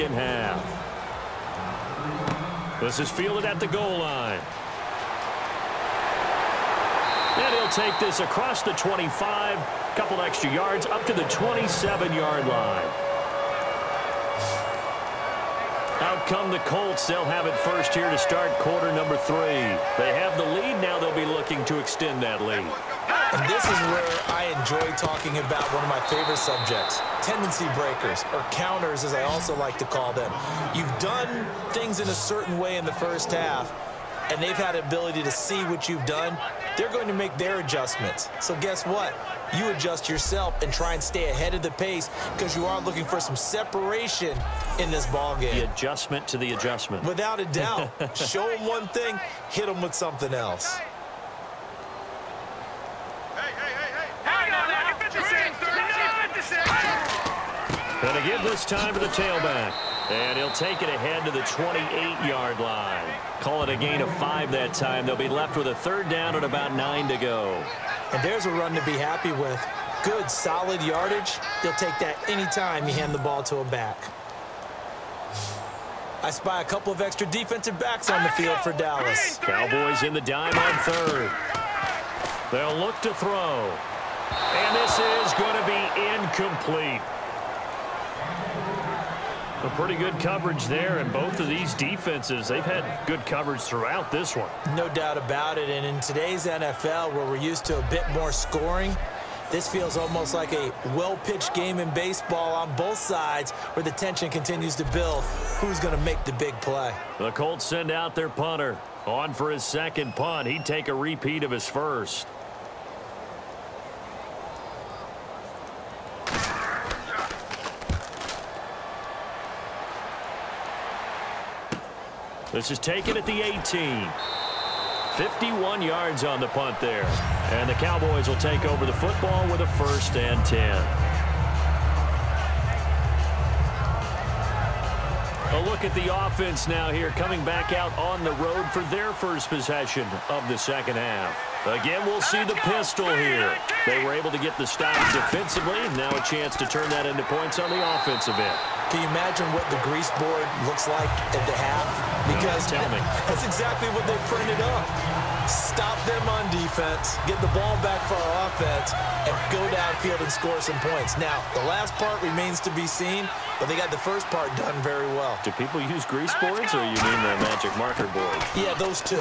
second half. This is fielded at the goal line. And he'll take this across the 25, a couple extra yards up to the 27-yard line. Out come the Colts. They'll have it first here to start quarter number 3. They have the lead. Now they'll be looking to extend that lead. And this is where I enjoy talking about one of my favorite subjects, tendency breakers, or counters as I also like to call them. You've done things in a certain way in the first half, and they've had the ability to see what you've done. They're going to make their adjustments. So guess what? You adjust yourself and try and stay ahead of the pace because you are looking for some separation in this ball game. The adjustment to the adjustment. Without a doubt. Show them one thing, hit them with something else. Going to give this time to the tailback. And he'll take it ahead to the 28-yard line. Call it a gain of 5 that time. They'll be left with a third down and about 9 to go. And there's a run to be happy with. Good, solid yardage. You'll take that anytime you hand the ball to a back. I spy a couple of extra defensive backs on the field for Dallas. Cowboys in the dime on third. They'll look to throw. And this is going to be incomplete. A pretty good coverage there, and both of these defenses, they've had good coverage throughout this one. No doubt about it, and in today's NFL, where we're used to a bit more scoring, this feels almost like a well-pitched game in baseball on both sides where the tension continues to build. Who's going to make the big play? The Colts send out their punter. On for his second punt. He'd take a repeat of his first. This is taken at the 18. 51 yards on the punt there. And the Cowboys will take over the football with a 1st and 10. A look at the offense now here, coming back out on the road for their first possession of the second half. Again, we'll see the pistol here. They were able to get the stop defensively. Now a chance to turn that into points on the offensive end. Can you imagine what the grease board looks like at the half? Because tell me. That's exactly what they printed up. Stop them on defense, get the ball back for our offense, and go downfield and score some points. Now, the last part remains to be seen, but they got the first part done very well. Do people use grease boards, or you mean the magic marker board? Yeah, those two.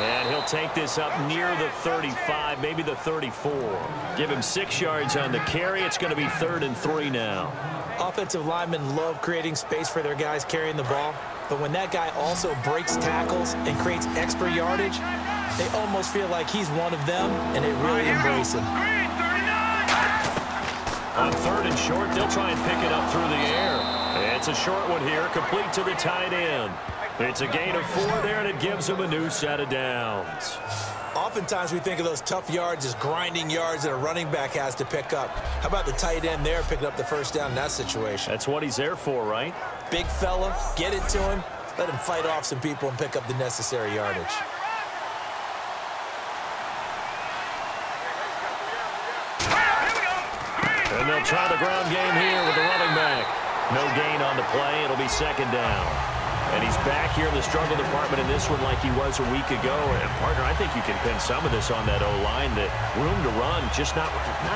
And he'll take this up near the 35, maybe the 34. Give him 6 yards on the carry. It's going to be 3rd and 3 now. Offensive linemen love creating space for their guys carrying the ball, but when that guy also breaks tackles and creates extra yardage, they almost feel like he's one of them, and they really embrace him. On 3rd and short, they'll try and pick it up through the air. It's a short one here, complete to the tight end. It's a gain of 4 there, and it gives them a new set of downs. Oftentimes we think of those tough yards as grinding yards that a running back has to pick up. How about the tight end there picking up the first down in that situation? That's what he's there for, right? Big fella, get it to him, let him fight off some people and pick up the necessary yardage. And they'll try the ground game here with the running back. No gain on the play. It'll be 2nd down. And he's back here in the struggle department in this one like he was a week ago. And, partner, I think you can pin some of this on that O-line. That room to run, just not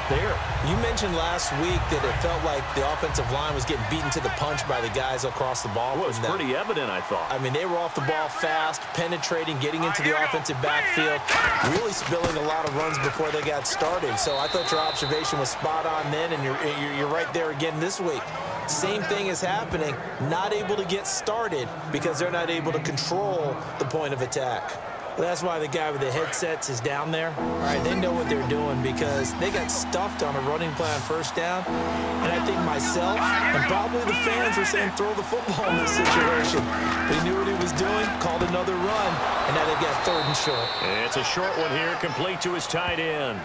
there. You mentioned last week that it felt like the offensive line was getting beaten to the punch by the guys across the ball. Well, it was pretty evident, I thought. I mean, they were off the ball fast, penetrating, getting into the offensive backfield, really spilling a lot of runs before they got started. So I thought your observation was spot on then, and you're right there again this week. Same thing is happening, not able to get started because they're not able to control the point of attack. Well, that's why the guy with the headsets is down there. All right, they know what they're doing because they got stuffed on a running play on 1st down. And I think myself and probably the fans are saying throw the football in this situation. They knew what he was doing, called another run, and now they've got 3rd and short. It's a short one here, complete to his tight end.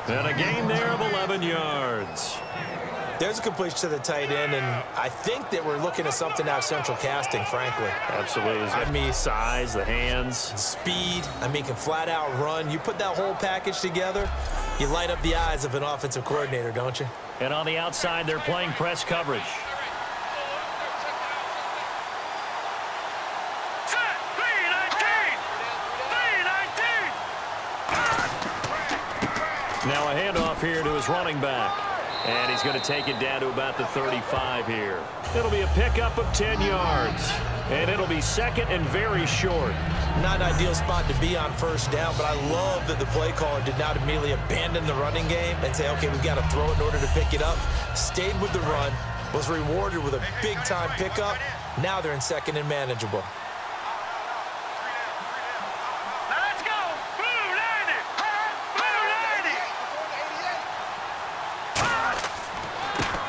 And a gain there of 11 yards. There's a completion to the tight end, and I think that we're looking at something out of central casting, frankly. Absolutely. I mean, size, the hands. Speed. I mean, can flat out run. You put that whole package together, you light up the eyes of an offensive coordinator, don't you? And on the outside, they're playing press coverage. his running back. And he's going to take it down to about the 35 here. It'll be a pickup of 10 yards. And it'll be second and very short. Not an ideal spot to be on first down, but I love that the play caller did not immediately abandon the running game and say, okay, we've got to throw it in order to pick it up. Stayed with the run, was rewarded with a big-time pickup. Now they're in second and manageable.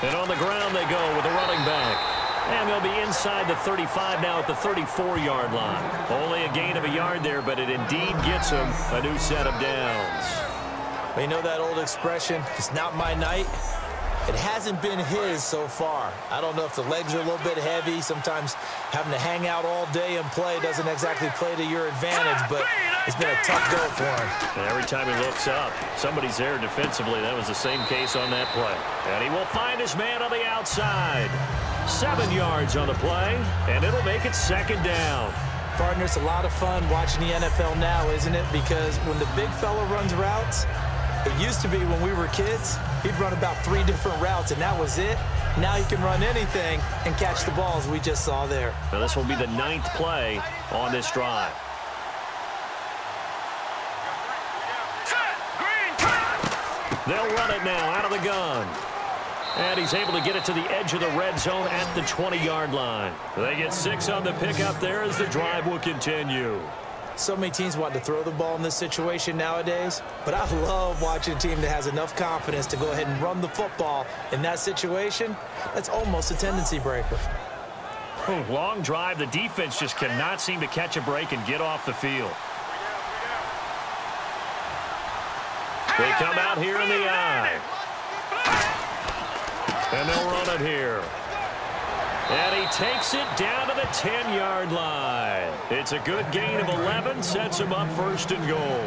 And on the ground they go with a running back. And they'll be inside the 35 now at the 34-yard line. Only a gain of a yard there, but it indeed gets them a new set of downs. Well, you know that old expression, it's not my night? It hasn't been his so far. I don't know if the legs are a little bit heavy. Sometimes having to hang out all day and play doesn't exactly play to your advantage, but it's been a tough go for him. And every time he looks up, somebody's there defensively. That was the same case on that play. And he will find his man on the outside. 7 yards on the play, and it'll make it second down. Partner, it's a lot of fun watching the NFL now, isn't it? Because when the big fella runs routes, it used to be when we were kids, he'd run about 3 different routes, and that was it. Now he can run anything and catch the balls we just saw there. Now this will be the 9th play on this drive. They'll run it now out of the gun. And he's able to get it to the edge of the red zone at the 20-yard line. They get 6 on the pickup there as the drive will continue. So many teams want to throw the ball in this situation nowadays, but I love watching a team that has enough confidence to go ahead and run the football in that situation. That's almost a tendency breaker. Long drive. The defense just cannot seem to catch a break and get off the field. They come out here in the eye. And they'll run it here. And he takes it down to the 10-yard line. It's a good gain of 11, sets him up first and goal.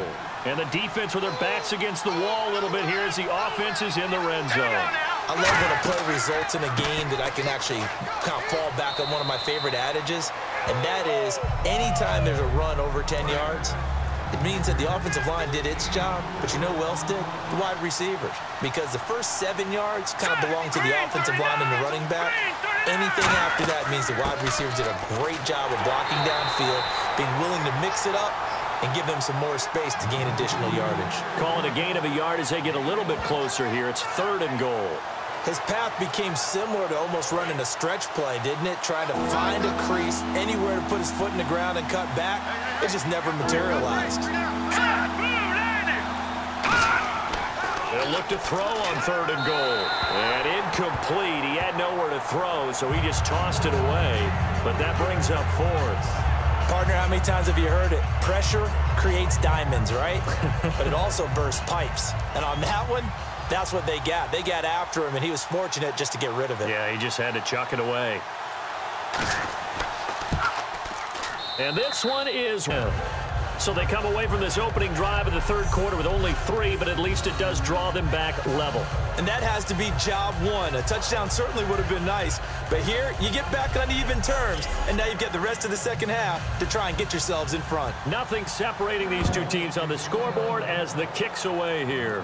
And the defense with their backs against the wall a little bit here as the offense is in the red zone. I love when a play results in a game that I can actually kind of fall back on one of my favorite adages, and that is anytime there's a run over 10 yards, it means that the offensive line did its job, but you know who else did? The wide receivers. Because the first 7 yards kind of belong to the offensive line and the running back. Anything after that means the wide receivers did a great job of blocking downfield, being willing to mix it up, and give them some more space to gain additional yardage. Call it a gain of a yard as they get a little bit closer here. It's 3rd and goal. His path became similar to almost running a stretch play, didn't it? Trying to find a crease, anywhere to put his foot in the ground and cut back. It just never materialized. They'll look to throw on 3rd and goal. And incomplete. He had nowhere to throw, so he just tossed it away. But that brings up 4th. Partner, how many times have you heard it? Pressure creates diamonds, right? But it also bursts pipes. And on that one, that's what they got. They got after him, and he was fortunate just to get rid of it. Yeah, he just had to chuck it away. And this one is... So they come away from this opening drive in the 3rd quarter with only 3, but at least it does draw them back level. And that has to be job 1. A touchdown certainly would have been nice, but here you get back on even terms, and now you've got the rest of the second half to try and get yourselves in front. Nothing separating these two teams on the scoreboard as the kick's away here.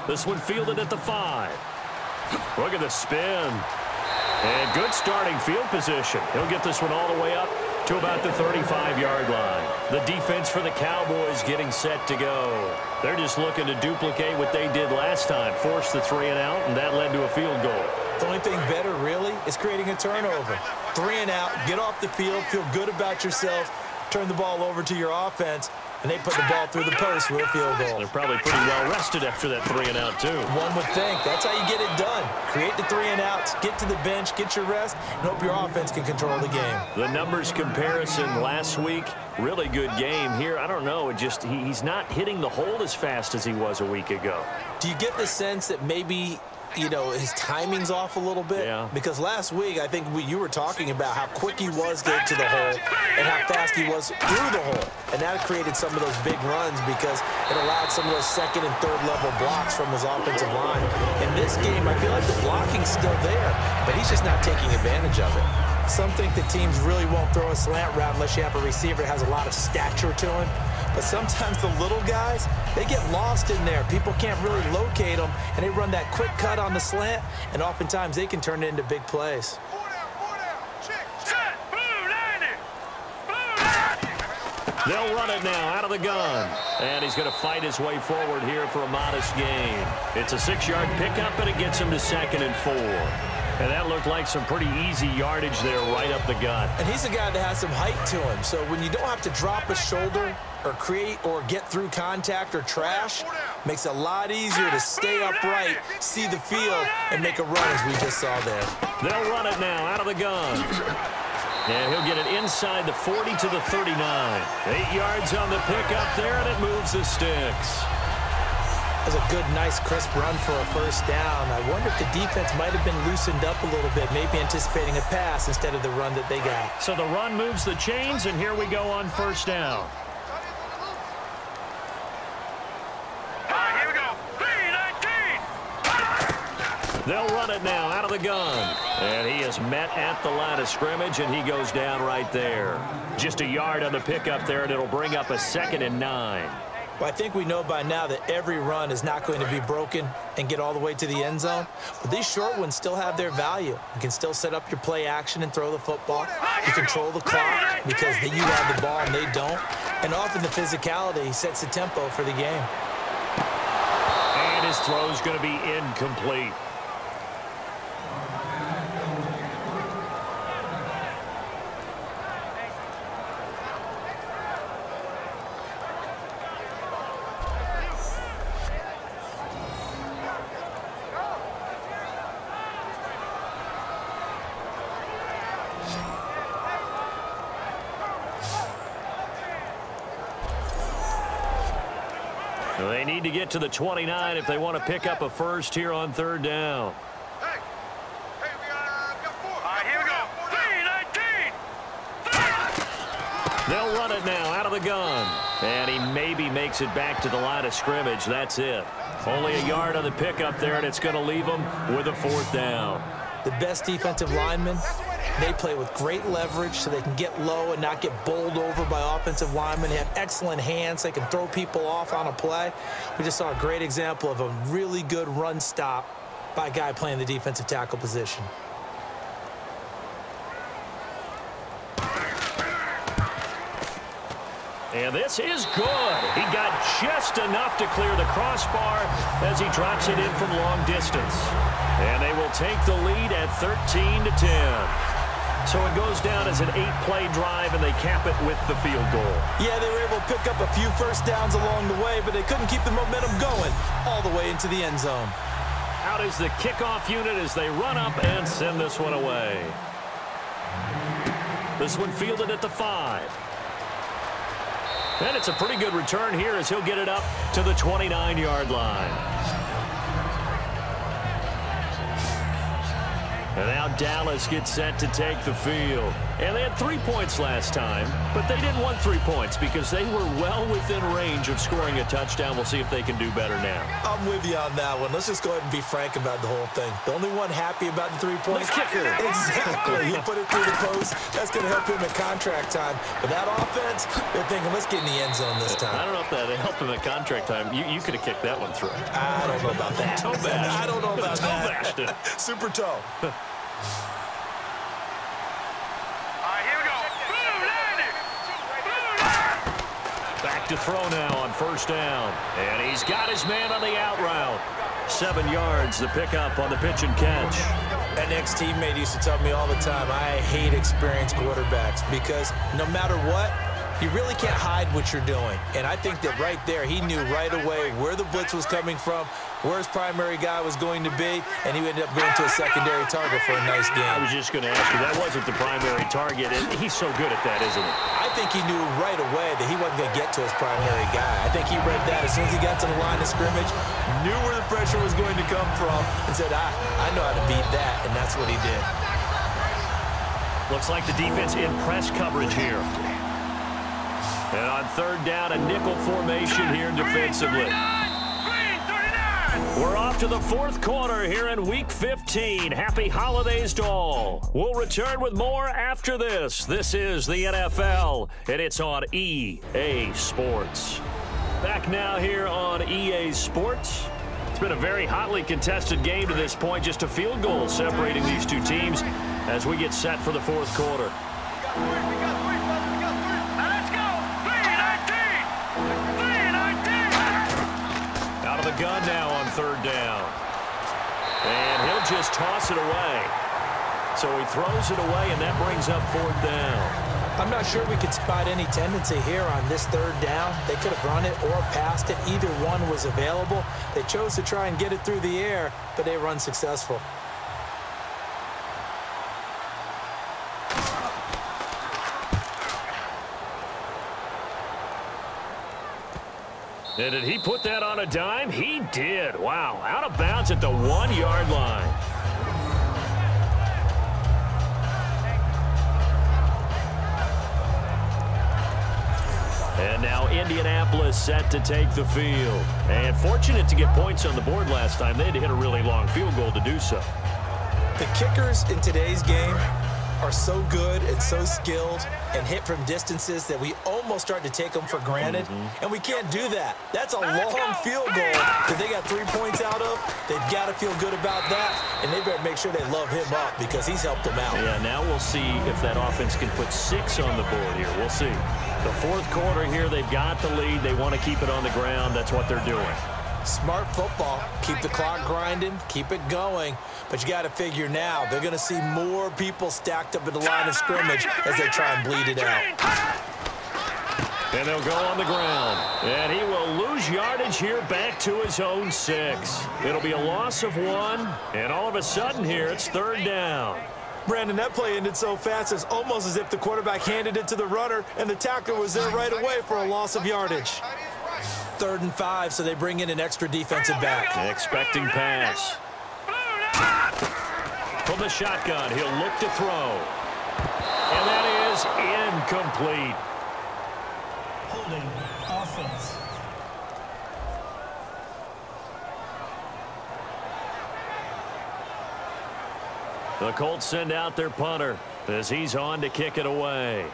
This one fielded at the 5. Look at the spin. And good starting field position. He'll get this one all the way up to about the 35-yard line. The defense for the Cowboys getting set to go. They're just looking to duplicate what they did last time, force the 3 and out, and that led to a field goal. The only thing better, really, is creating a turnover. 3 and out, get off the field, feel good about yourself, turn the ball over to your offense, and they put the ball through the post with a field goal. They're probably pretty well rested after that 3 and out, too. One would think. That's how you get it done. Create the 3 and outs, get to the bench, get your rest, and hope your offense can control the game. The numbers comparison last week, really good game here. I don't know, he's not hitting the hole as fast as he was a week ago. Do you get the sense that maybe, you know, his timing's off a little bit? Yeah. Because last week, I think you were talking about how quick he was getting to the hole and how fast he was through the hole. And that created some of those big runs because it allowed some of those 2nd and 3rd level blocks from his offensive line. In this game, I feel like the blocking's still there, but he's just not taking advantage of it. Some think that teams really won't throw a slant route unless you have a receiver that has a lot of stature to him. But sometimes the little guys, they get lost in there. People can't really locate them, and they run that quick cut on the slant, and oftentimes they can turn it into big plays. They'll run it now out of the gun. And he's going to fight his way forward here for a modest gain. It's a 6-yard pickup, and it gets him to 2nd and 4. And that looked like some pretty easy yardage there right up the gut. And he's a guy that has some height to him. So when you don't have to drop a shoulder or create or get through contact or trash, makes it a lot easier to stay upright, see the field, and make a run as we just saw there. They'll run it now out of the gun. And he'll get it inside the 40 to the 39. 8 yards on the pickup there, and it moves the sticks. That's a good, nice, crisp run for a first down. I wonder if the defense might have been loosened up a little bit, maybe anticipating a pass instead of the run that they got. So the run moves the chains, and here we go on first down. Here we go. 3-19. They'll run it now out of the gun. And he is met at the line of scrimmage, and he goes down right there. Just a yard on the pickup there, and it'll bring up a 2nd and 9. Well, I think we know by now that every run is not going to be broken and get all the way to the end zone. But these short ones still have their value. You can still set up your play action and throw the football. You control the clock because you have the ball and they don't. And often the physicality sets the tempo for the game. And his throw's going to be incomplete. They need to get to the 29 if they want to pick up a first here on 3rd down. Hey, we got 4. Here we go. 3-19. They'll run it now out of the gun. And he maybe makes it back to the line of scrimmage. That's it. Only a yard on the pickup there, and it's going to leave them with a 4th down. The best defensive linemen, they play with great leverage so they can get low and not get bowled over by offensive linemen. They have excellent hands. They can throw people off on a play. We just saw a great example of a really good run stop by a guy playing the defensive tackle position. And this is good. He got just enough to clear the crossbar as he drops it in from long distance. And they will take the lead at 13-10. So it goes down as an 8-play drive, and they cap it with the field goal. Yeah, they were able to pick up a few first downs along the way, but they couldn't keep the momentum going all the way into the end zone. Out is the kickoff unit as they run up and send this one away. This one fielded at the 5. And it's a pretty good return here as he'll get it up to the 29-yard line. And now Dallas gets set to take the field. And they had 3 points last time, but they didn't want 3 points because they were well within range of scoring a touchdown. We'll see if they can do better now. I'm with you on that one. Let's just go ahead and be frank about the whole thing. The only one happy about the 3 points. The kicker. Exactly. He put it through the post. That's going to help him at contract time. But that offense, they're thinking, let's get in the end zone this time. I don't know if that helped him at contract time. You could have kicked that one through. I don't know about that. Toe bashed. I don't know about toe that. bashed it. Super toe. Back to throw now on first down. And he's got his man on the out route. 7 yards, the pickup on the pitch and catch. An ex-teammate used to tell me all the time, I hate experienced quarterbacks because no matter what, you really can't hide what you're doing. And I think that right there, he knew right away where the blitz was coming from, where his primary guy was going to be, and he ended up going to a secondary target for a nice game. I was just going to ask you, that wasn't the primary target, and he's so good at that, isn't he? I think he knew right away that he wasn't going to get to his primary guy. I think he read that as soon as he got to the line of scrimmage, knew where the pressure was going to come from, and said, I know how to beat that, and that's what he did. Looks like the defense in press coverage here. And on third down, a nickel formation here defensively. We're off to the 4th quarter here in Week 15. WK15, happy holidays to all. We'll return with more after this. This is the NFL, and it's on EA Sports. Back now here on EA Sports. It's been a very hotly contested game to this point. Just a field goal separating these two teams as we get set for the fourth quarter. Out of the gun now on third down. And he'll just toss it away. So he throws it away, and that brings up fourth down. I'm not sure we could spot any tendency here on this third down. They could have run it or passed it. Either one was available. They chose to try and get it through the air, but they were unsuccessful. And did he put that on a dime? He did. Wow. Out of bounds at the 1-yard line. And now Indianapolis set to take the field. And fortunate to get points on the board last time. They had to hit a really long field goal to do so. The kickers in today's game are so good and so skilled and hit from distances that we almost start to take them for granted. And we can't do that. That's a long field goal that they got 3 points out of. They've got to feel good about that, and they better make sure they love him up because he's helped them out. Yeah, now we'll see if that offense can put 6 on the board here. We'll see. The fourth quarter here, they've got the lead. They want to keep it on the ground. That's what they're doing. Smart football. Keep the clock grinding. Keep it going. But you got to figure now, they're going to see more people stacked up at the line of scrimmage as they try and bleed it out. And they'll go on the ground. And he will lose yardage here back to his own 6. It'll be a loss of 1. And all of a sudden here, it's third down. Brandon, that play ended so fast, it's almost as if the quarterback handed it to the runner, and the tackler was there right away for a loss of yardage. 3rd and 5, so they bring in an extra defensive back. Expecting pass. From the shotgun, he'll look to throw. And that is incomplete. Holding offense. The Colts send out their punter as he's on to kick it away.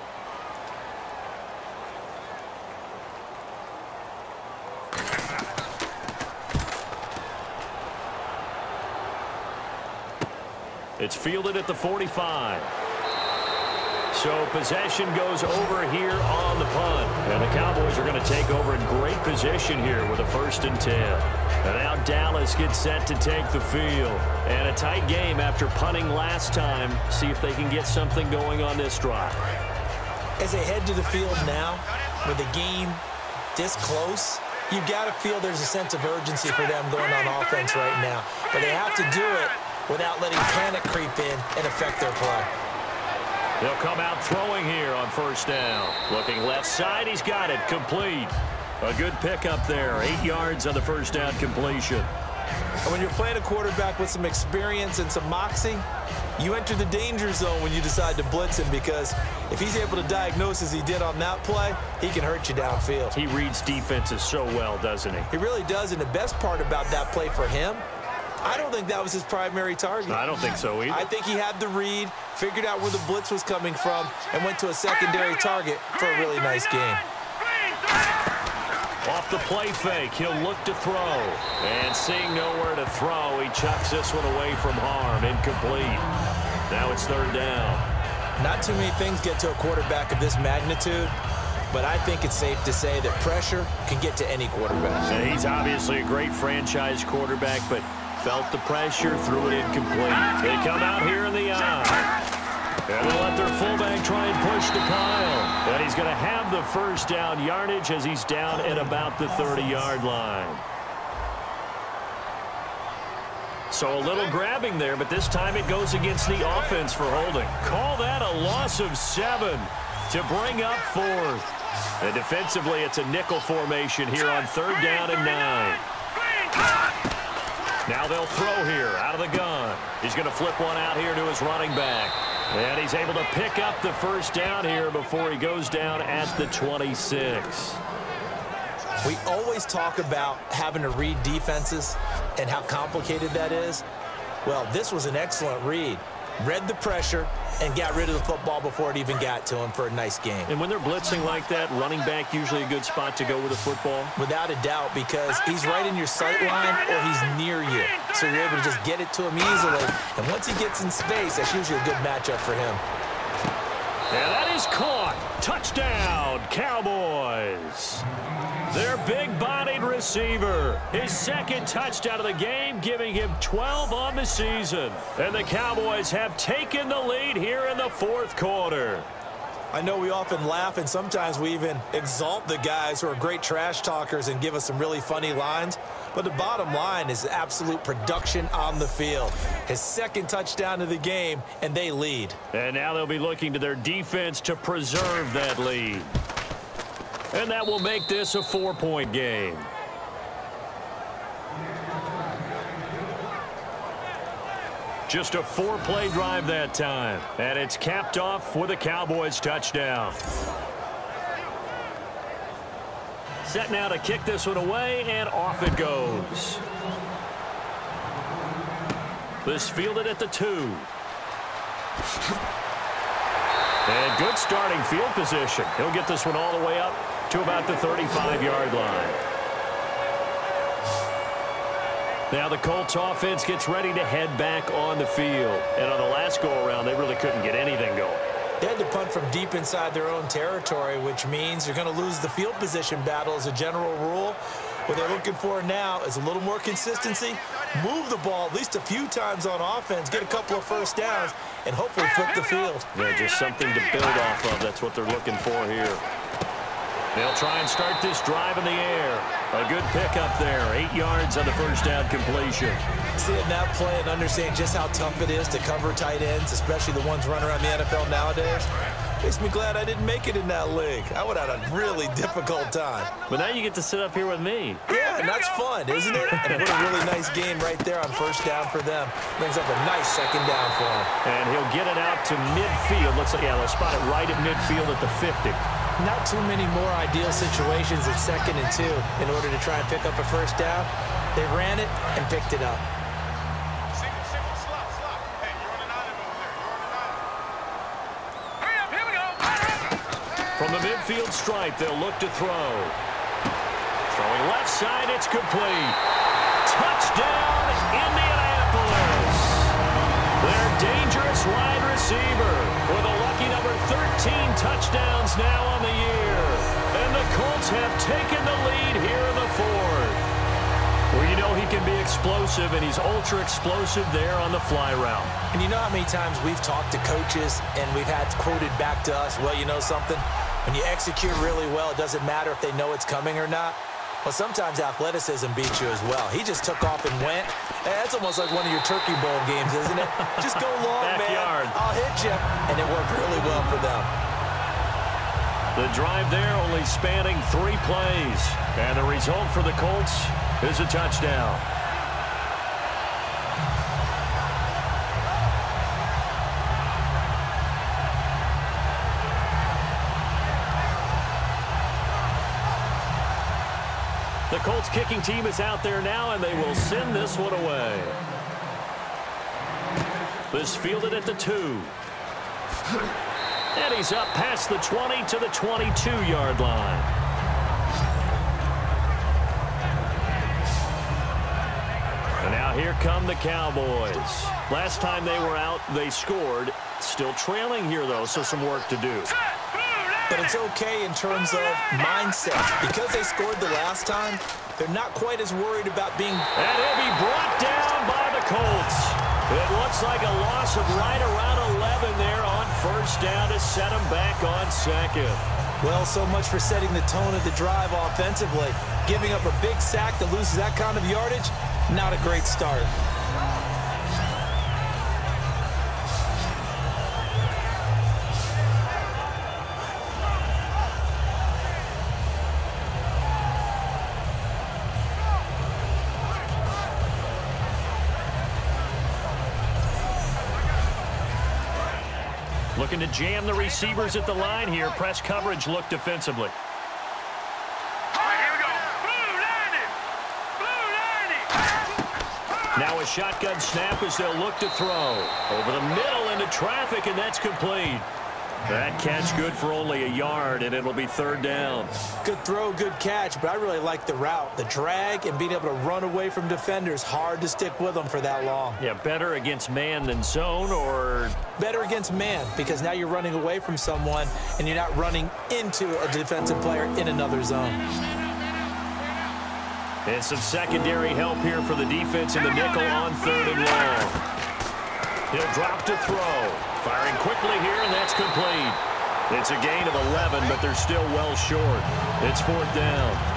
It's fielded at the 45. So possession goes over here on the punt. And the Cowboys are going to take over in great position here with a 1st and 10. And now Dallas gets set to take the field. And a tight game after punting last time. See if they can get something going on this drive. As they head to the field now, with the game this close, you've got to feel there's a sense of urgency for them going on offense right now. But they have to do it without letting panic creep in and affect their play. They'll come out throwing here on 1st down. Looking left side, he's got it, complete. A good pickup there, 8 yards on the 1st down completion. And when you're playing a quarterback with some experience and some moxie, you enter the danger zone when you decide to blitz him, because if he's able to diagnose as he did on that play, he can hurt you downfield. He reads defenses so well, doesn't he? He really does, and the best part about that play for him, I don't think that was his primary target. I don't think so either. I think he had the read, figured out where the blitz was coming from, and went to a secondary target for a really nice game. Off the play fake, he'll look to throw. And seeing nowhere to throw, he chucks this one away from harm. Incomplete. Now it's 3rd down. Not too many things get to a quarterback of this magnitude, but I think it's safe to say that pressure can get to any quarterback. And he's obviously a great franchise quarterback, but felt the pressure, threw it incomplete. They come out here in the eye. And they'll let their fullback try and push the pile. And he's going to have the 1st down yardage as he's down at about the 30-yard line. So a little grabbing there, but this time it goes against the offense for holding. Call that a loss of 7 to bring up 4th. And defensively, it's a nickel formation here on 3rd down and 9. Now they'll throw here out of the gun. He's going to flip one out here to his running back. And he's able to pick up the 1st down here before he goes down at the 26. We always talk about having to read defenses and how complicated that is. Well, this was an excellent read. Read the pressure and got rid of the football before it even got to him for a nice game. And when they're blitzing like that, running back usually a good spot to go with the football? Without a doubt, because he's right in your sight line or he's near you. So you're able to just get it to him easily. And once he gets in space, that's usually a good matchup for him. And that is caught. Touchdown, Cowboys. Their big-bodied receiver. His second touchdown of the game, giving him 12 on the season. And the Cowboys have taken the lead here in the fourth quarter. I know we often laugh, and sometimes we even exalt the guys who are great trash talkers and give us some really funny lines. But the bottom line is absolute production on the field. His second touchdown of the game, and they lead. And now they'll be looking to their defense to preserve that lead. And that will make this a 4-point game. Just a 4-play drive that time. And it's capped off with a Cowboys touchdown. Set now to kick this one away, and off it goes. This fielded at the 2. And good starting field position. He'll get this one all the way up to about the 35-yard line. Now the Colts offense gets ready to head back on the field. And on the last go-around, they really couldn't get anything going. They had to punt from deep inside their own territory, which means you're going to lose the field position battle as a general rule. What they're looking for now is a little more consistency, move the ball at least a few times on offense, get a couple of first downs, and hopefully flip the field. Yeah, just something to build off of. That's what they're looking for here. They'll try and start this drive in the air. A good pickup there. 8 yards on the first down completion. Seeing that play and understanding just how tough it is to cover tight ends, especially the ones running around the NFL nowadays, makes me glad I didn't make it in that league. I would have had a really difficult time. But now you get to sit up here with me. Yeah, and that's fun, isn't it? And what a really nice game right there on first down for them. Brings up a nice second down for him. And he'll get it out to midfield. Looks like, yeah, they'll spot it right at midfield at the 50. Not too many more ideal situations at 2nd and 2 in order to try and pick up a first down. They ran it and picked it up. From the midfield stripe, they'll look to throw. Throwing left side, it's complete. Touchdown, Indianapolis. Their dangerous wide receiver with a lucky number 13 touchdowns now on the year. And the Colts have taken the lead here in the fourth. Well, you know he can be explosive, and he's ultra-explosive there on the fly route. And you know how many times we've talked to coaches and we've had quoted back to us, well, you know something? When you execute really well, it doesn't matter if they know it's coming or not. Well, sometimes athleticism beats you as well. He just took off and went. That's almost like one of your Turkey Bowl games, isn't it? Just go long, Backyard. man. I'll hit you. And it worked really well for them. The drive there only spanning 3 plays. And the result for the Colts is a touchdown. The Colts kicking team is out there now, and they will send this one away. This fielded at the 2. And he's up past the 20 to the 22-yard line. And now here come the Cowboys. Last time they were out, they scored. Still trailing here, though, so some work to do. But it's okay in terms of mindset. Because they scored the last time, they're not quite as worried about being... And he'll be brought down by the Colts. It looks like a loss of right around 11 there on first down to set him back on second. Well, so much for setting the tone of the drive offensively. Giving up a big sack that loses that kind of yardage, not a great start. Looking to jam the receivers at the line here. Press coverage look defensively. Now Now a shotgun snap as they'll look to throw. Over the middle into traffic, and that's complete. That catch good for only a yard, and it'll be third down. Good throw, good catch, but I really like the route. The drag and being able to run away from defenders, hard to stick with them for that long. Yeah, better against man than zone, or? Better against man, because now you're running away from someone, and you're not running into a defensive player in another zone. And some secondary help here for the defense in the nickel on third and long. He'll drop to throw. Firing quickly here, and that's complete. It's a gain of 11, but they're still well short. It's fourth down.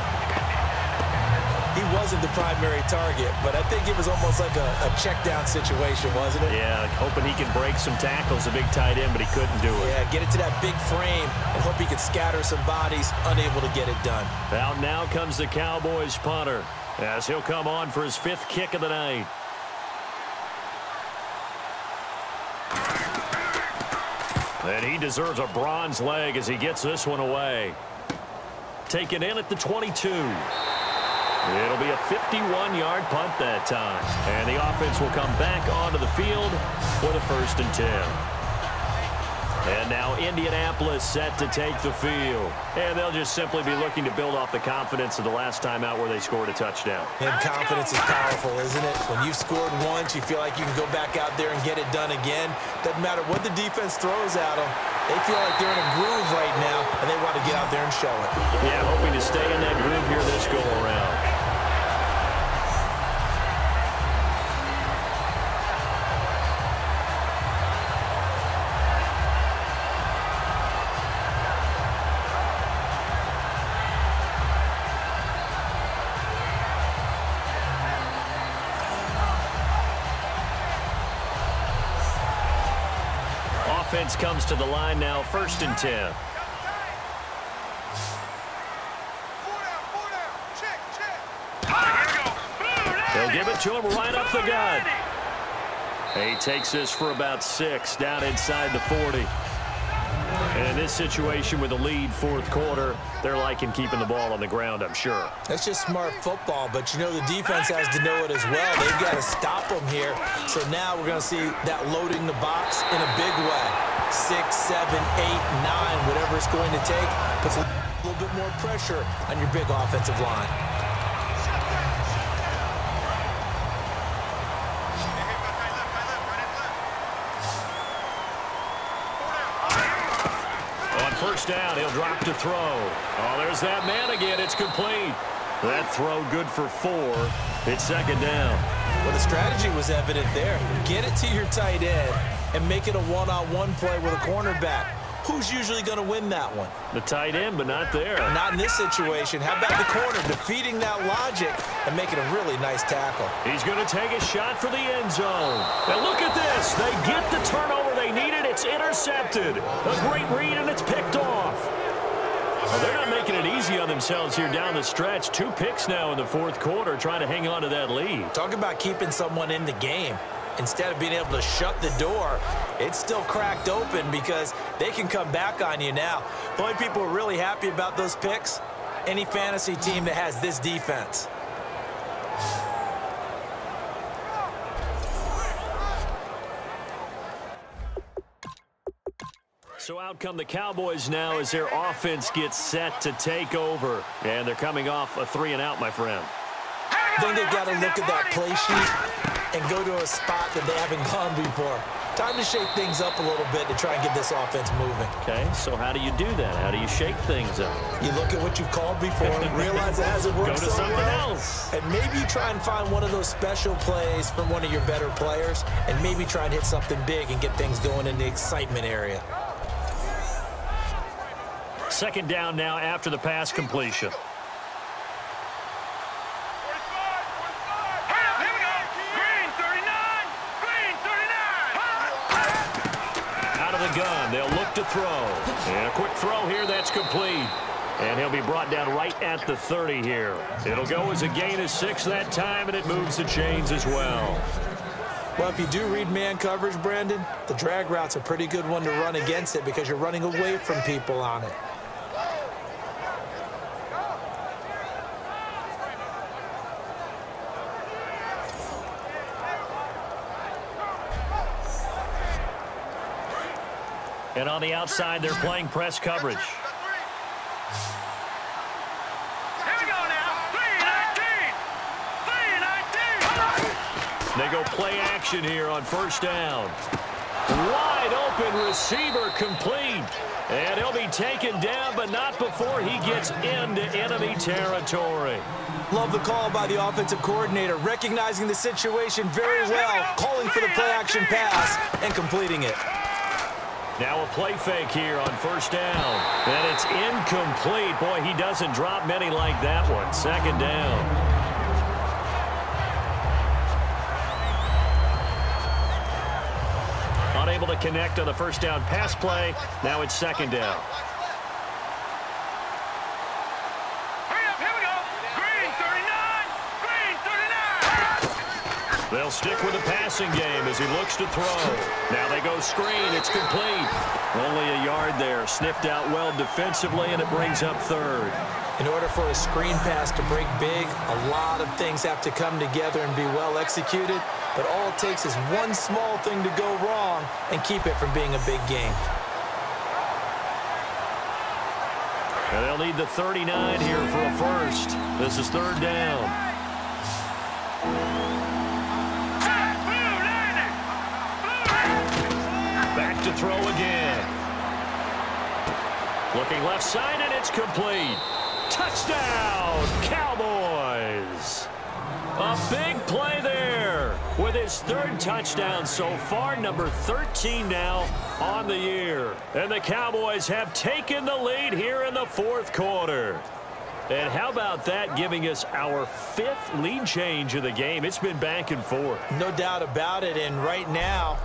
He wasn't the primary target, but I think it was almost like a check down situation, wasn't it? Yeah, hoping he can break some tackles, a big tight end, but he couldn't do it. Yeah, get it to that big frame and hope he could scatter some bodies, unable to get it done. Out now comes the Cowboys punter, as he'll come on for his 5th kick of the night. And he deserves a bronze leg as he gets this one away. Taken in at the 22. It'll be a 51-yard punt that time. And the offense will come back onto the field for the 1st and 10. And now Indianapolis set to take the field. And they'll just simply be looking to build off the confidence of the last time out where they scored a touchdown. And confidence is powerful, isn't it? When you've scored once, you feel like you can go back out there and get it done again. Doesn't matter what the defense throws at them. They feel like they're in a groove right now, and they want to get out there and show it. Yeah, hoping to stay in that groove here this go-around. Offense comes to the line now, 1st and 10. They'll give it to him right up the gut. He takes this for about 6 down inside the 40. And in this situation with the lead 4th quarter, they're liking keeping the ball on the ground, I'm sure. That's just smart football, but you know the defense has to know it as well. They've got to stop them here. So now we're going to see that loading the box in a big way. 6, 7, 8, 9, whatever it's going to take, puts a little bit more pressure on your big offensive line. First down, he'll drop to throw. Oh, there's that man again. It's complete. That throw good for 4. It's 2nd down. Well, the strategy was evident there. Get it to your tight end and make it a one-on-one play with a cornerback. Who's usually going to win that one? The tight end, but not there. Not in this situation. How about the corner defeating that logic and making a really nice tackle? He's going to take a shot for the end zone. And look at this. They get the turnover they needed. It's intercepted. A great read, and it's picked off. Well, they're not making it easy on themselves here down the stretch. 2 picks now in the 4th quarter, trying to hang on to that lead. Talk about keeping someone in the game. Instead of being able to shut the door, it's still cracked open because they can come back on you now. The only people who are really happy about those picks, any fantasy team that has this defense. So out come the Cowboys now as their offense gets set to take over. And they're coming off a 3-and-out, my friend. I think they've got to look at that play sheet and go to a spot that they haven't gone before. Time to shake things up a little bit to try and get this offense moving. Okay, so how do you do that? How do you shake things up? You look at what you've called before, realize it hasn't worked so well. something else. And maybe you try and find one of those special plays from one of your better players, and maybe try and hit something big and get things going in the excitement area. 2nd down now after the pass completion. Gun. They'll look to throw. And a quick throw here. That's complete. And he'll be brought down right at the 30 here. It'll go as a gain of 6 that time, and it moves the chains as well. Well, if you do read man coverage, Brandon, the drag route's a pretty good one to run against it because you're running away from people on it. And on the outside, they're playing press coverage. Here we go now. 3-19. 3-19. They go play action here on first down. Wide open receiver complete. And he'll be taken down, but not before he gets into enemy territory. Love the call by the offensive coordinator, recognizing the situation very well, calling for the play-action pass and completing it. Now a play fake here on first down. And it's incomplete. Boy, he doesn't drop many like that one. Second down. Unable to connect on the first down pass play. Now it's second down. Hurry up, here we go. Green 39. Green 39. They'll stick with the passing game as he looks to throw. Now they go screen. It's complete. Only a yard there. Sniffed out well defensively, and it brings up third. In order for a screen pass to break big, a lot of things have to come together and be well executed. But all it takes is one small thing to go wrong and keep it from being a big game. And they'll need the 39 here for a first. This is third down. Back to throw again. Looking left side, and it's complete. Touchdown, Cowboys. A big play there with his third touchdown so far, number 13 now on the year. And the Cowboys have taken the lead here in the fourth quarter. And how about that, giving us our fifth lead change of the game? It's been back and forth. No doubt about it, and right now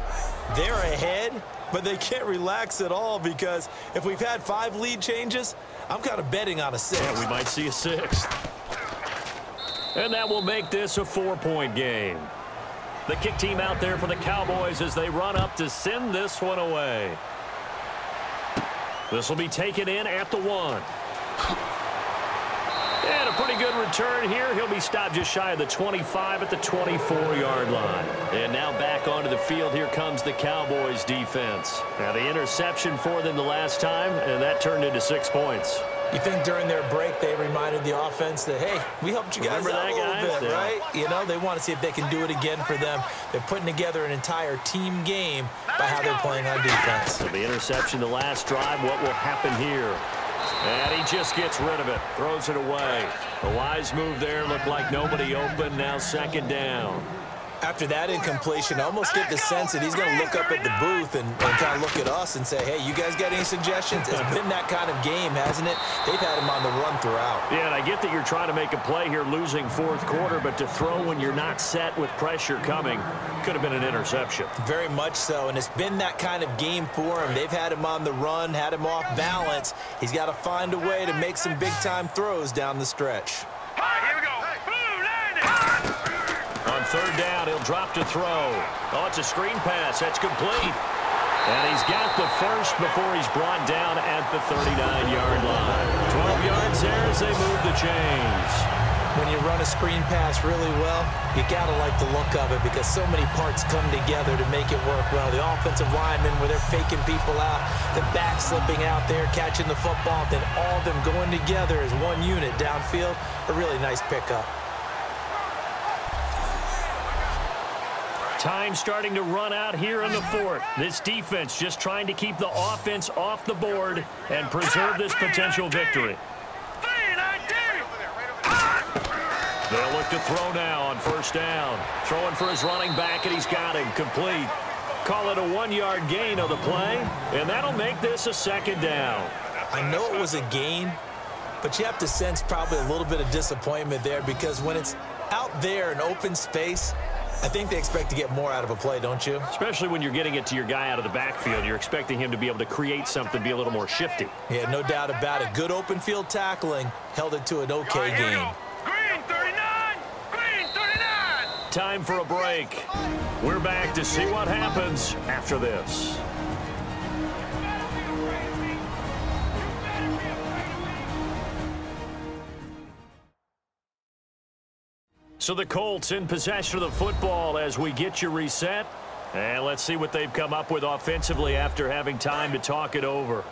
they're ahead, but they can't relax at all because if we've had 5 lead changes, I'm kind of betting on a 6th. Yeah, we might see a 6th. And that will make this a 4-point game. The kick team out there for the Cowboys as they run up to send this one away. This will be taken in at the 1. And a pretty good return here. He'll be stopped just shy of the 25 at the 24-yard line. And now back onto the field. Here comes the Cowboys defense. Now the interception for them the last time, and that turned into 6 points. You think during their break they reminded the offense that, hey, we helped you guys out a little bit, right? You know, they want to see if they can do it again for them. They're putting together an entire team game by how they're playing on defense. So the interception the last drive, what will happen here? And he just gets rid of it, throws it away. A wise move there, looked like nobody open, now second down. After that incompletion, I almost get the sense that he's going to look up at the booth and kind of look at us and say, hey, you guys got any suggestions? It's been that kind of game, hasn't it? They've had him on the run throughout. Yeah, and I get that you're trying to make a play here, losing fourth quarter, but to throw when you're not set with pressure coming could have been an interception. Very much so, and it's been that kind of game for him. They've had him on the run, had him off balance. He's got to find a way to make some big-time throws down the stretch. All right, here we go. On third down, he'll drop to throw. Oh, it's a screen pass. That's complete. And he's got the first before he's brought down at the 39-yard line. 12 yards there as they move the chains. When you run a screen pass really well, you got to like the look of it because so many parts come together to make it work well. The offensive linemen, where they're faking people out, the back slipping out there, catching the football, then all of them going together as one unit downfield. A really nice pickup. Time starting to run out here in the fourth. This defense just trying to keep the offense off the board and preserve this potential victory. They'll look to throw now on first down. Throwing for his running back, and he's got him complete. Call it a 1-yard gain of the play, and that'll make this a second down. I know it was a gain, but you have to sense probably a little bit of disappointment there because when it's out there in open space, I think they expect to get more out of a play, don't you? Especially when you're getting it to your guy out of the backfield. You're expecting him to be able to create something, be a little more shifty. Yeah, no doubt about it. Good open field tackling held it to an okay game. Green 39! Green 39! Time for a break. We're back to see what happens after this. So the Colts in possession of the football as we get you reset. And let's see what they've come up with offensively after having time to talk it over.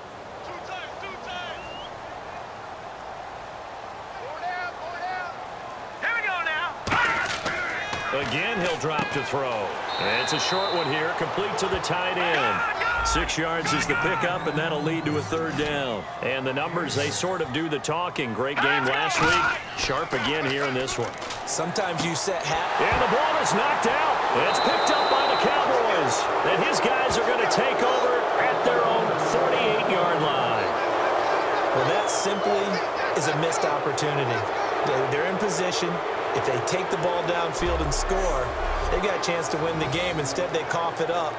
Again, he'll drop to throw. And it's a short one here, complete to the tight end. 6 yards is the pickup, and that'll lead to a third down. And the numbers, they sort of do the talking. Great game last week. Sharp again here in this one. Sometimes you set And the ball is knocked out. It's picked up by the Cowboys. And his guys are going to take over at their own 48-yard line. Well, that simply is a missed opportunity. They're in position. If they take the ball downfield and score, they got a chance to win the game. Instead, they cough it up.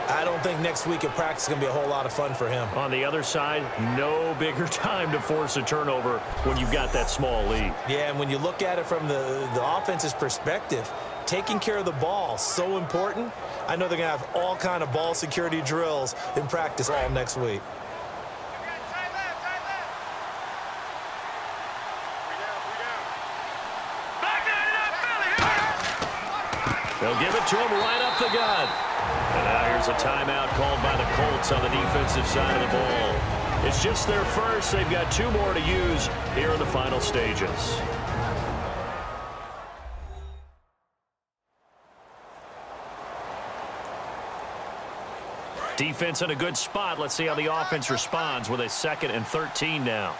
I don't think next week at practice is going to be a whole lot of fun for him. On the other side, no bigger time to force a turnover when you've got that small lead. Yeah, and when you look at it from the offense's perspective, taking care of the ball, so important. I know they're going to have all kind of ball security drills in practice all next week. They'll give it to him right up the gut. And now here's a timeout called by the Colts on the defensive side of the ball. It's just their first. They've got 2 more to use here in the final stages. Defense in a good spot. Let's see how the offense responds with a 2nd and 13 now.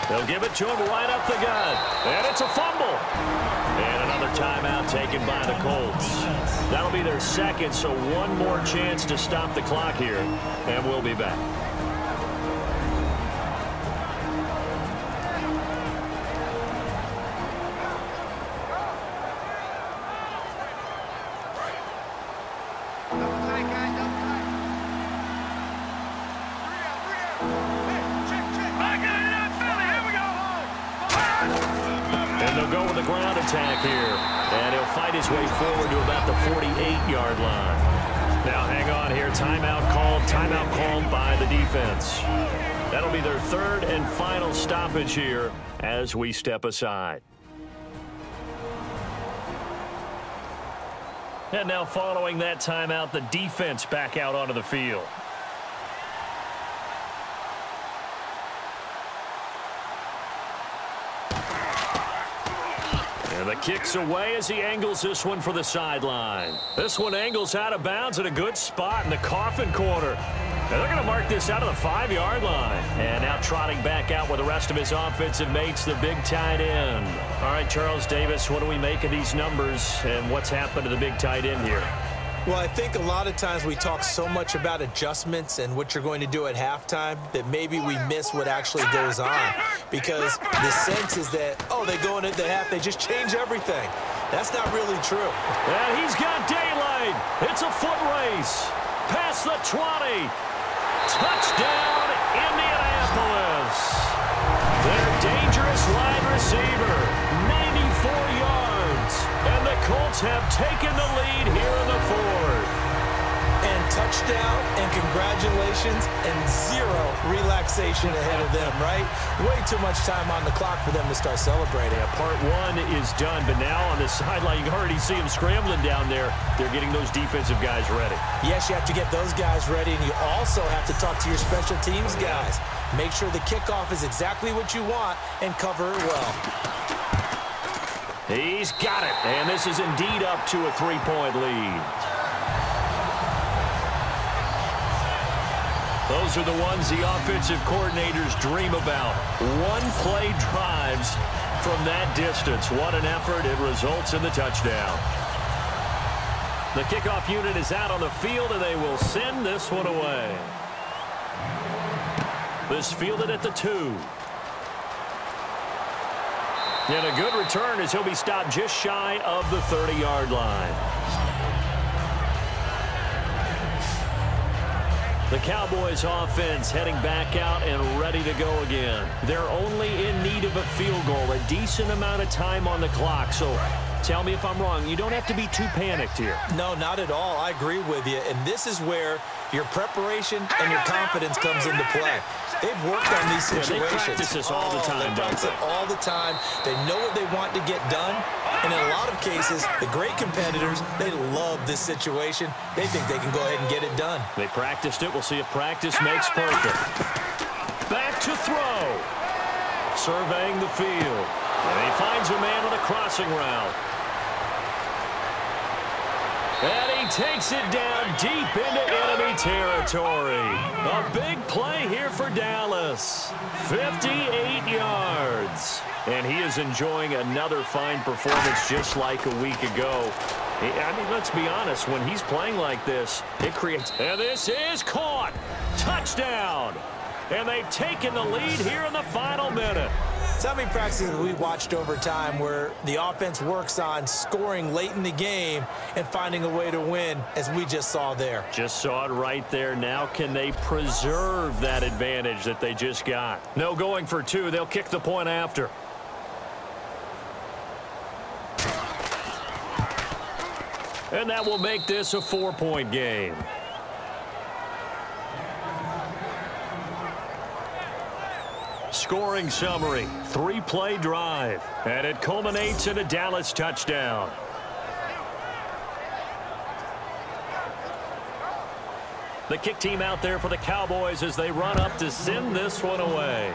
They'll give it to him right up the gut. And it's a fumble. And another timeout taken by the Colts. That'll be their 2nd, so 1 more chance to stop the clock here. And we'll be back. Attack here, and he'll fight his way forward to about the 48-yard line. Now hang on here, timeout called by the defense. That'll be their 3rd and final stoppage here as we step aside. And now following that timeout, the defense back out onto the field. And the kick's away as he angles this one for the sideline. This one angles out of bounds at a good spot in the coffin corner. And they're going to mark this out of the 5-yard line. And now trotting back out with the rest of his offensive mates, the big tight end. All right, Charles Davis, what do we make of these numbers and what's happened to the big tight end here? Well, I think a lot of times we talk so much about adjustments and what you're going to do at halftime that maybe we miss what actually goes on. Because the sense is that, oh, they go into the half, they just change everything. That's not really true. And he's got daylight. It's a foot race. Past the 20. Touchdown, Indianapolis. Their dangerous wide receiver, 94 yards. And the Colts have taken the lead here in the 4th. And touchdown and congratulations and 0 relaxation ahead of them, right? Way too much time on the clock for them to start celebrating. Yeah, part 1 is done, but now on the sideline, you can already see them scrambling down there. They're getting those defensive guys ready. Yes, you have to get those guys ready, and you also have to talk to your special teams guys. Make sure the kickoff is exactly what you want and cover it well. He's got it, and this is indeed up to a 3-point lead. Those are the ones the offensive coordinators dream about. One-play drives from that distance. What an effort. It results in the touchdown. The kickoff unit is out on the field, and they will send this one away. This fielded at the 2. And a good return as he'll be stopped just shy of the 30-yard line. The Cowboys offense heading back out and ready to go again. They're only in need of a field goal, a decent amount of time on the clock. So Tell me if I'm wrong. You don't have to be too panicked here. No, not at all. I agree with you. And this is where your preparation and your confidence comes into play. They've worked on these situations. They practice this all the time, they practice it all the time. They know what they want to get done. And in a lot of cases, the great competitors, they love this situation. They think they can go ahead and get it done. They practiced it. We'll see if practice makes perfect. Back to throw. Surveying the field. And he finds a man on a crossing route. And he takes it down deep into enemy territory. A big play here for Dallas. 58 yards. And he is enjoying another fine performance just like a week ago. I mean, let's be honest. When he's playing like this, it creates... And this is caught. Touchdown. And they've taken the lead here in the final minute. So how many practices we watched over time where the offense works on scoring late in the game and finding a way to win, as we just saw there? Just saw it right there. Now can they preserve that advantage that they just got? No going for two. They'll kick the point after. And that will make this a 4-point game. Scoring summary, 3-play drive, and it culminates in a Dallas touchdown. The kick team out there for the Cowboys as they run up to send this one away.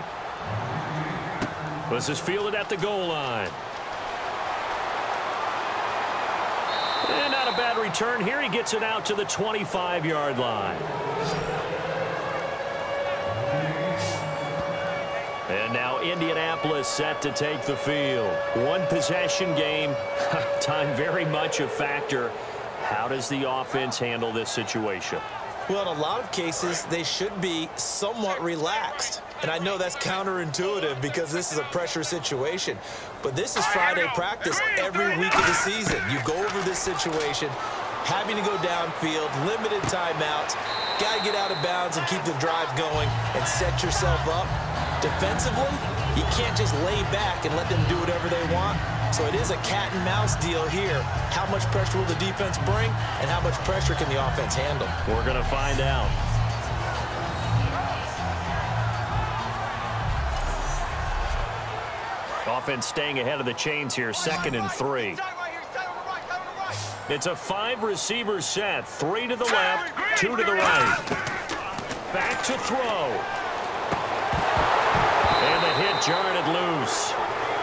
This is fielded at the goal line. And not a bad return here. He gets it out to the 25-yard line. And now Indianapolis set to take the field. One possession game. Time very much a factor. How does the offense handle this situation? Well, in a lot of cases, they should be somewhat relaxed. And I know that's counterintuitive because this is a pressure situation. But this is Friday practice every week of the season. You go over this situation, having to go downfield, limited timeouts, got to get out of bounds and keep the drive going and set yourself up. Defensively, you can't just lay back and let them do whatever they want. So it is a cat and mouse deal here. How much pressure will the defense bring and how much pressure can the offense handle? We're going to find out. Offense staying ahead of the chains here, 2nd and 3. It's a 5-receiver set, 3 to the left, 2 to the right. Back to throw. And the hit jarred it loose.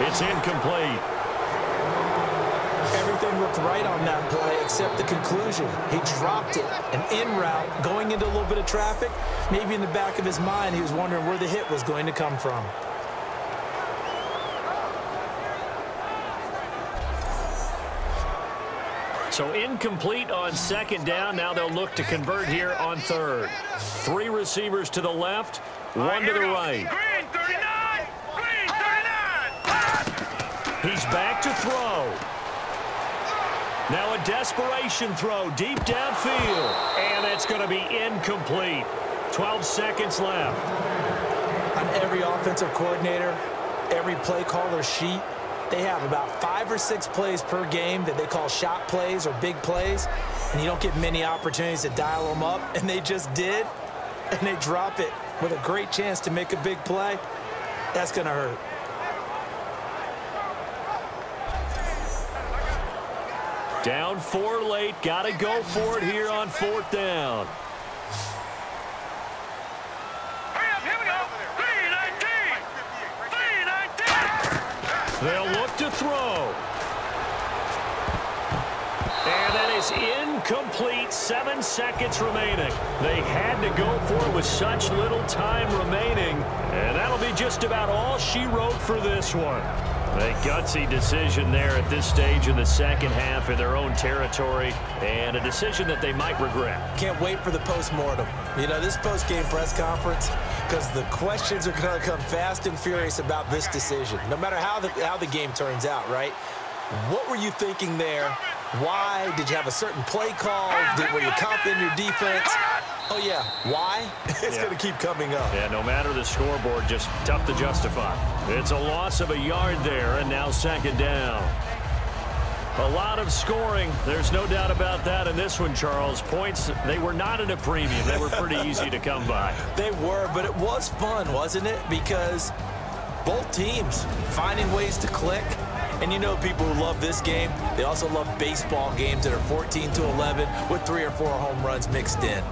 It's incomplete. Everything looked right on that play except the conclusion. He dropped it. An in route going into a little bit of traffic. Maybe in the back of his mind he was wondering where the hit was going to come from. So incomplete on 2nd down. Now they'll look to convert here on 3rd. 3 receivers to the left, 1 to the right. Green 39! Green 39! He's back to throw. Now a desperation throw deep downfield. And it's going to be incomplete. 12 seconds left. On every offensive coordinator, every play caller sheet, they have about 5 or 6 plays per game that they call shot plays or big plays, and you don't get many opportunities to dial them up, and they just did, and they drop it with a great chance to make a big play. That's going to hurt. Down 4 late. Got to go for it here on 4th down. Here we go! 319! 319! They'll look to throw. And that is incomplete. 7 seconds remaining. They had to go for it with such little time remaining. And that'll be just about all she wrote for this one. A gutsy decision there at this stage in the 2nd half in their own territory, and a decision that they might regret. Can't wait for the post-mortem. You know, this post-game press conference, because the questions are going to come fast and furious about this decision, no matter how the game turns out, right? What were you thinking there? Why? Did you have a certain play call? Were you confident in your defense? Oh, yeah. Why? It's going to keep coming up. Yeah, no matter the scoreboard, just tough to justify. It's a loss of a yard there, and now 2nd down. A lot of scoring. There's no doubt about that in this one, Charles. Points, they were not at a premium. They were pretty easy to come by. They were, but it was fun, wasn't it? Because both teams finding ways to click. And you know people who love this game, they also love baseball games that are 14-11 with 3 or 4 home runs mixed in.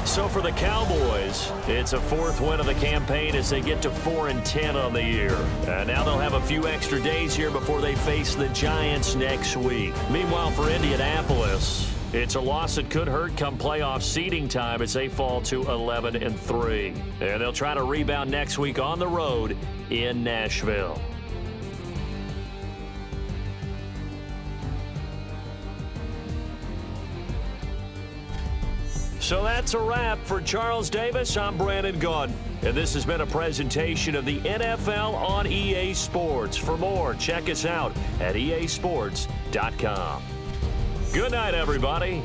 So for the Cowboys, it's a 4th win of the campaign as they get to 4-10 on the year. And now they'll have a few extra days here before they face the Giants next week. Meanwhile, for Indianapolis, it's a loss that could hurt come playoff seeding time as they fall to 11-3. And they'll try to rebound next week on the road in Nashville. So that's a wrap. For Charles Davis, I'm Brandon Gaudin. And this has been a presentation of the NFL on EA Sports. For more, check us out at easports.com. Good night, everybody.